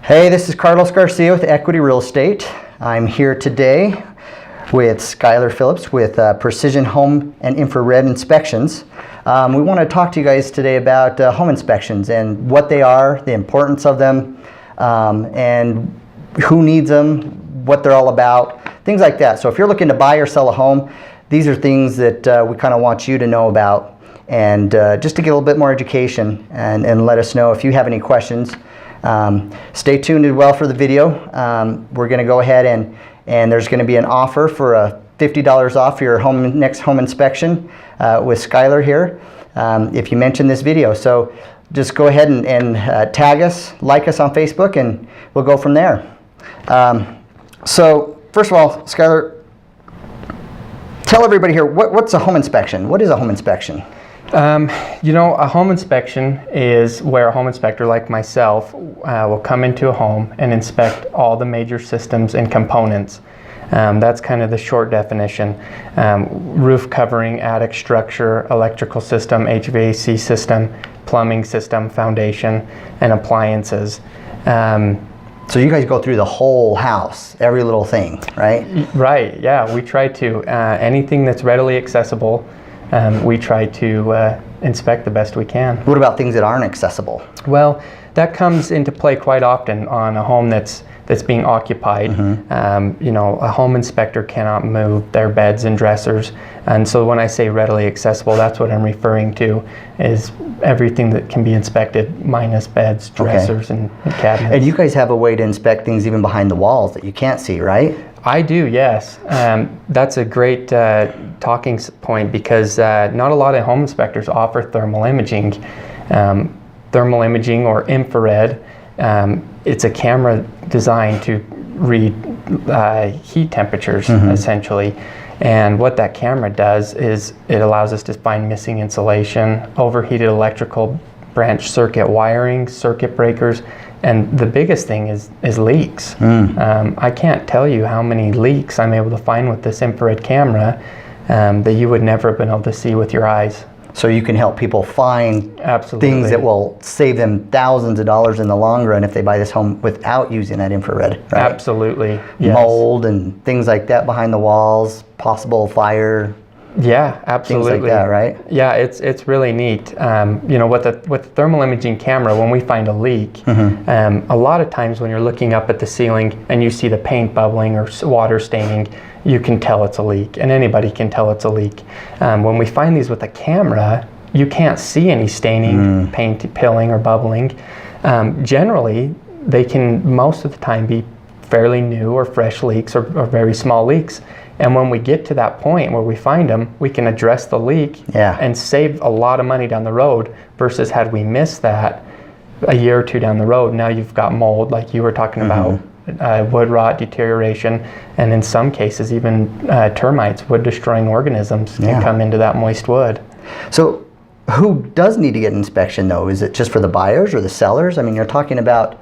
Hey, this is Carlos Garcia with Equity Real Estate. I'm here today with Skylar Phillips with Precision Home and Infrared Inspections. We want to talk to you guys today about home inspections and what they are, the importance of them, and who needs them, what they're all about, things like that. So if you're looking to buy or sell a home, these are things that we kind of want you to know about, and just to get a little bit more education and let us know if you have any questions. Stay tuned as well for the video. We're going to go ahead and there's going to be an offer for a $50 off your next home inspection with Skylar here if you mention this video. So just go ahead and tag us, like us on Facebook, and we'll go from there. So first of all, Skylar, tell everybody here, what's a home inspection? What is a home inspection? A home inspection is where a home inspector like myself will come into a home and inspect all the major systems and components. That's kind of the short definition. Roof covering, attic structure, electrical system, HVAC system, plumbing system, foundation, and appliances. So you guys go through the whole house, every little thing, right? Right, yeah. We try to. Anything that's readily accessible, we try to inspect the best we can. What about things that aren't accessible? Well, that comes into play quite often on a home that's being occupied. Mm-hmm. A home inspector cannot move their beds and dressers, and so when I say readily accessible, that's what I'm referring to, is everything that can be inspected minus beds, dressers, and cabinets. And you guys have a way to inspect things even behind the walls that you can't see, right? I do, yes. That's a great talking point, because not a lot of home inspectors offer thermal imaging. Thermal imaging or infrared, it's a camera designed to read heat temperatures, mm-hmm. essentially. And what that camera does is it allows us to find missing insulation, overheated electrical branch circuit wiring, circuit breakers, and the biggest thing is leaks. I can't tell you how many leaks I'm able to find with this infrared camera that you would never have been able to see with your eyes. So you can help people find Absolutely. Things that will save them thousands of dollars in the long run if they buy this home without using that infrared, right? Absolutely, yes. Mold and things like that behind the walls, possible fire. Yeah, absolutely. Things like that, right? Yeah, it's really neat. With the thermal imaging camera, when we find a leak, mm-hmm. A lot of times when you're looking up at the ceiling and you see the paint bubbling or water staining, you can tell it's a leak, and anybody can tell it's a leak. When we find these with a camera, you can't see any staining, paint pilling, or bubbling. Generally, they can most of the time be fairly new or fresh leaks or very small leaks. And when we get to that point where we find them, we can address the leak and save a lot of money down the road, versus had we missed that a year or two down the road, now you've got mold, like you were talking about, wood rot, deterioration, and in some cases even termites, wood destroying organisms can come into that moist wood. So who does need to get an inspection though? Is it just for the buyers or the sellers? I mean, you're talking about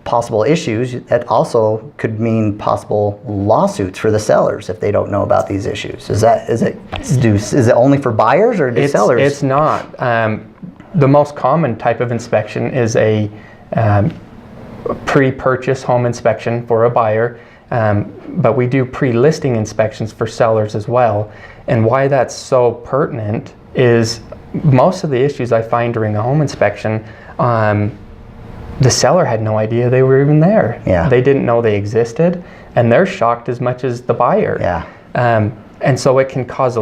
possible issues. That also could mean possible lawsuits for the sellers if they don't know about these issues. Is it only for buyers or do sellers? It's not. The most common type of inspection is a pre-purchase home inspection for a buyer, but we do pre-listing inspections for sellers as well. And why that's so pertinent is most of the issues I find during a home inspection, the seller had no idea they were even there. Yeah. They didn't know they existed, and they're shocked as much as the buyer. Yeah. And so it can cause a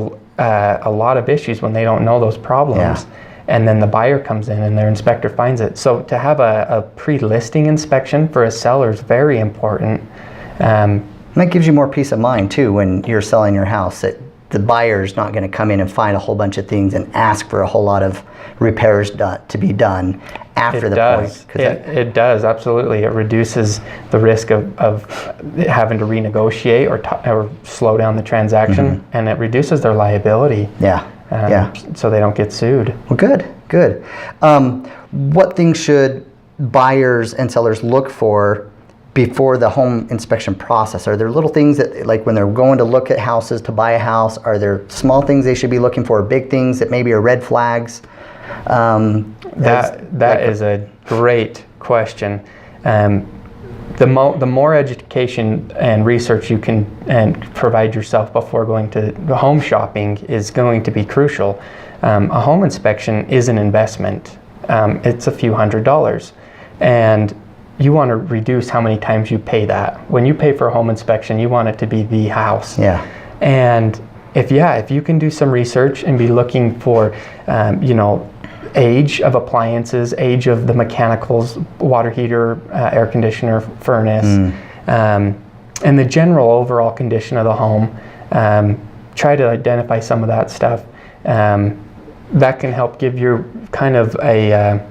lot of issues when they don't know those problems. Yeah. And then the buyer comes in and their inspector finds it. So to have a pre-listing inspection for a seller is very important. And that gives you more peace of mind too when you're selling your house, that the buyer's not going to come in and find a whole bunch of things and ask for a whole lot of repairs to be done after the point. It does, absolutely. It reduces the risk of having to renegotiate or slow down the transaction, and it reduces their liability. So they don't get sued. Well, good. What things should buyers and sellers look for before the home inspection process? Are there little things that, like when they're going to look at houses to buy a house, are there small things they should be looking for, big things that maybe are red flags? That is a great question. The more education and research you can provide yourself before going to home shopping is going to be crucial. A home inspection is an investment. It's a few $100s, and you want to reduce how many times you pay that. When you pay for a home inspection, you want it to be the house. Yeah. And if you can do some research and be looking for, age of appliances, age of the mechanicals, water heater, air conditioner, furnace, and the general overall condition of the home, try to identify some of that stuff. That can help give you kind of a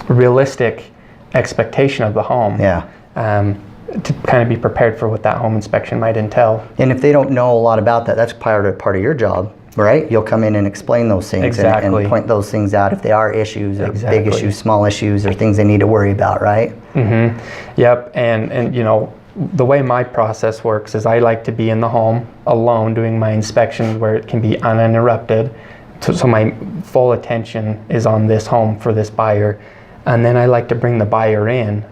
realistic expectation of the home. Yeah. To kind of be prepared for what that home inspection might entail. And if they don't know a lot about that, that's part of your job, right? You'll come in and explain those things. Exactly. And point those things out if they are issues or Exactly. big issues, small issues, or things they need to worry about, right? Mm-hmm. Yep. And the way my process works is I like to be in the home alone doing my inspection where it can be uninterrupted. So my full attention is on this home for this buyer. And then I like to bring the buyer in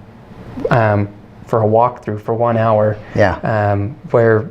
for a walkthrough for 1 hour, where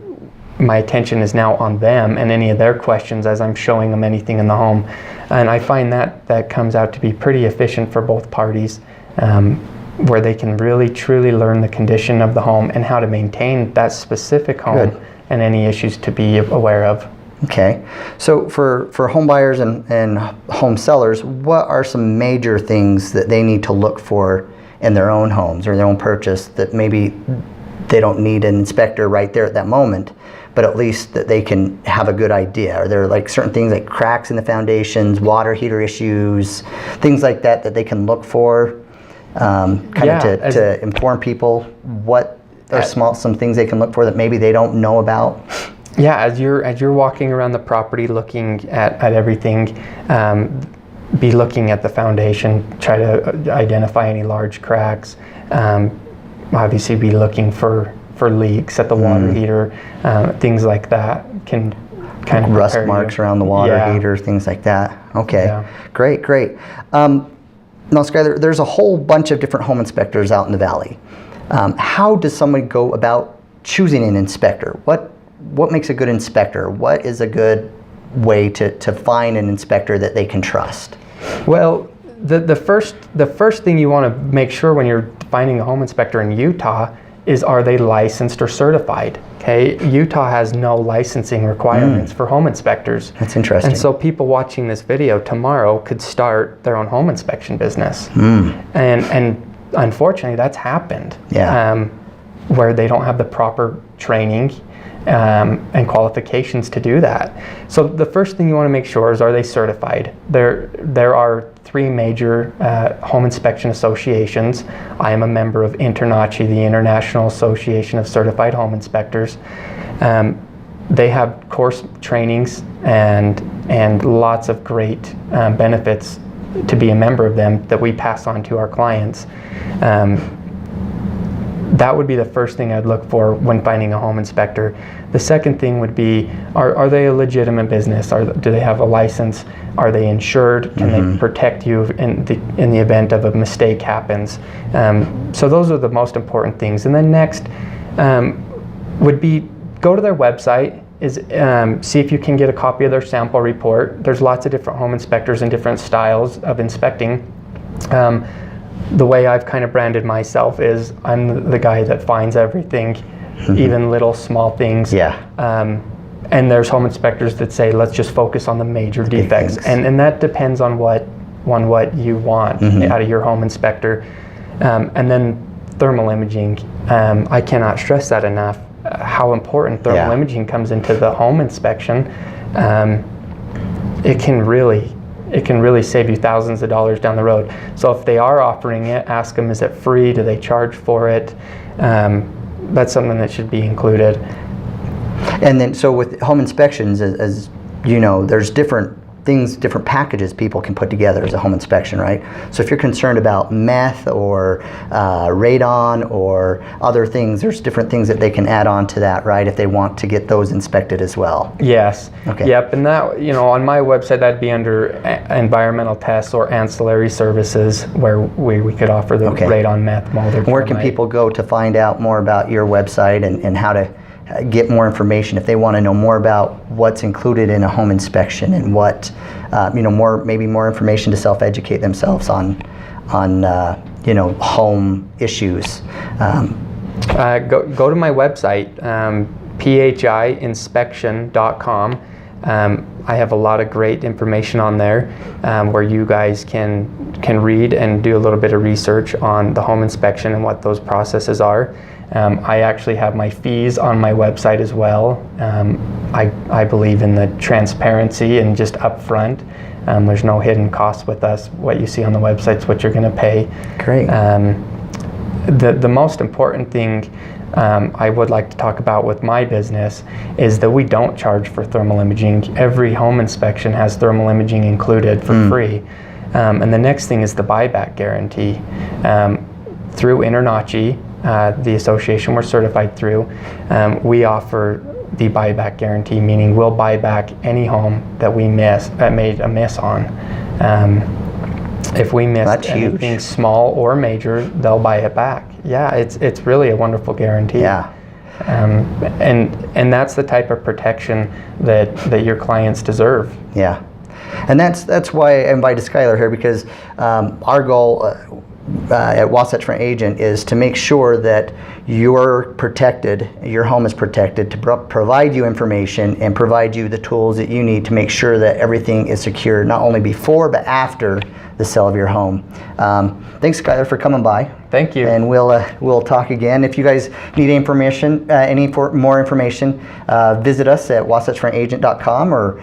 my attention is now on them and any of their questions as I'm showing them anything in the home. And I find that comes out to be pretty efficient for both parties, where they can really truly learn the condition of the home and how to maintain that specific home. Good. And any issues to be aware of. Okay, so for home buyers and home sellers, what are some major things that they need to look for in their own homes or their own purchase that maybe they don't need an inspector right there at that moment, but at least that they can have a good idea? Are there like certain things like cracks in the foundations, water heater issues, things like that that they can look for, to inform people what are some things they can look for that maybe they don't know about? Yeah, as you're walking around the property looking at everything, be looking at the foundation, try to identify any large cracks. Obviously be looking for leaks at the water heater, things like that can kind of rust marks around the water heater, things like that. Okay, great. Now Skylar, there's a whole bunch of different home inspectors out in the valley. How does somebody go about choosing an inspector? What makes a good inspector? What is a good way to find an inspector that they can trust? Well, the first thing you want to make sure when you're finding a home inspector in Utah is, are they licensed or certified? Okay, Utah has no licensing requirements for home inspectors. That's interesting. And so people watching this video tomorrow could start their own home inspection business. And unfortunately, that's happened. Where they don't have the proper training and qualifications to do that. So the first thing you want to make sure is, are they certified? There are 3 major home inspection associations. I am a member of INTERNACHI, the International Association of Certified Home Inspectors. They have course trainings and lots of great benefits to be a member of them that we pass on to our clients. That would be the first thing I'd look for when finding a home inspector. The second thing would be, are they a legitimate business? Do they have a license? Are they insured? Can they protect you in the event of a mistake happens? So those are the most important things. And then next would be, go to their website, see if you can get a copy of their sample report. There's lots of different home inspectors and different styles of inspecting. The way I've kind of branded myself is, I'm the guy that finds everything, even little small things. And there's home inspectors that say, let's just focus on the major defects. And that depends on what you want out of your home inspector. And then thermal imaging. I cannot stress that enough, how important thermal imaging comes into the home inspection. It can really save you thousands of dollars down the road. So if they are offering it, ask them, is it free? Do they charge for it? That's something that should be included. And then, so with home inspections, as you know, there's different things, different packages people can put together as a home inspection, right? So if you're concerned about meth or radon or other things, there's different things that they can add on to that, right, if they want to get those inspected as well. Yes. Okay. Yep. And that, on my website, that'd be under environmental tests or ancillary services, where we could offer the radon, meth, mold, or where can termite. people go to find out more about your website and how to get more information if they want to know more about what's included in a home inspection and what, maybe more information to self-educate themselves on home issues? Go to my website, phinspection.com. I have a lot of great information on there where you guys can read and do a little bit of research on the home inspection and what those processes are. I actually have my fees on my website as well. I believe in the transparency and just upfront. There's no hidden costs with us. What you see on the website is what you're going to pay. Great. The most important thing I would like to talk about with my business is that we don't charge for thermal imaging. Every home inspection has thermal imaging included for free. And the next thing is the buyback guarantee. Through InterNACHI, the association we're certified through, we offer the buyback guarantee, meaning we'll buy back any home that we made a miss on. If we missed anything small or major, they'll buy it back. Yeah, it's really a wonderful guarantee. Yeah. And that's the type of protection that your clients deserve. Yeah. And that's why I invited Skylar here, because our goal at Wasatch Front Agent is to make sure that you're protected, your home is protected, to provide you information and provide you the tools that you need to make sure that everything is secure, not only before but after the sale of your home. Thanks, Skylar, for coming by. Thank you. And we'll talk again. If you guys need information, more information, visit us at wasatchfrontagent.com or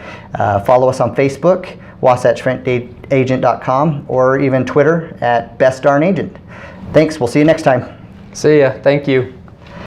follow us on Facebook, wasatchfrontagent.com, or even Twitter at bestdarnagent. Thanks. We'll see you next time. See ya. Thank you.